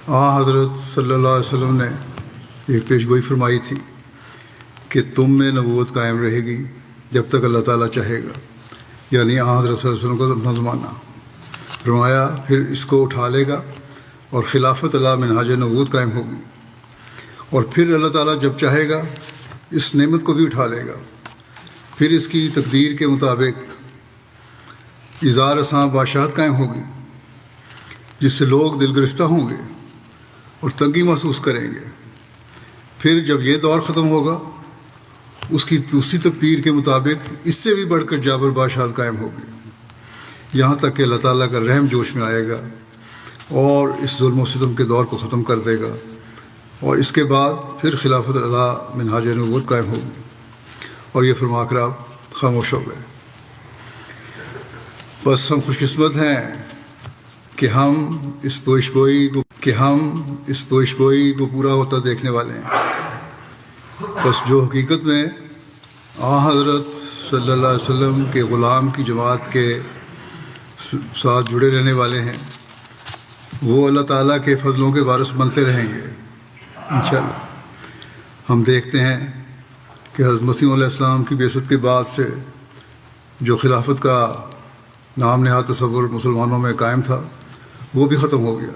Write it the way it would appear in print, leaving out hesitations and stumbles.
حضرت صلی اللہ علیہ وسلم نے ایک پیش گوئی فرمائی تھی کہ تم میں نبوت قائم رہے گی جب تک اللہ تعالیٰ چاہے گا، یعنی حضرت صلی اللہ علیہ وسلم کا اپنا زمانہ۔ فرمایا پھر اس کو اٹھا لے گا اور خلافت اللہ منہاج نبوت قائم ہوگی، اور پھر اللہ تعالیٰ جب چاہے گا اس نعمت کو بھی اٹھا لے گا، پھر اس کی تقدیر کے مطابق اظہار ساں بادشاہت قائم ہوگی جس سے لوگ دل گرفتہ ہوں گے اور تنگی محسوس کریں گے۔ پھر جب یہ دور ختم ہوگا اس کی دوسری تقدیر کے مطابق اس سے بھی بڑھ کر جابر بادشاہت قائم ہوگی، یہاں تک کہ اللہ تعالیٰ کا رحم جوش میں آئے گا اور اس ظلم و ستم کے دور کو ختم کر دے گا، اور اس کے بعد پھر خلافت اللہ منہاج نبوت قائم ہوگی۔ اور یہ فرما کر آپ خاموش ہو گئے۔ بس ہم خوش قسمت ہیں کہ ہم اس پیش گوئی کو پورا ہوتا دیکھنے والے ہیں۔ بس جو حقیقت میں حضرت صلی اللہ علیہ وسلم کے غلام کی جماعت کے ساتھ جڑے رہنے والے ہیں، وہ اللہ تعالیٰ کے فضلوں کے وارث بنتے رہیں گے انشاءاللہ۔ ہم دیکھتے ہیں کہ حضرت مسیح علیہ السلام کی بعثت کے بعد سے جو خلافت کا نام نہاد تصور مسلمانوں میں قائم تھا وہ بھی ختم ہو گیا۔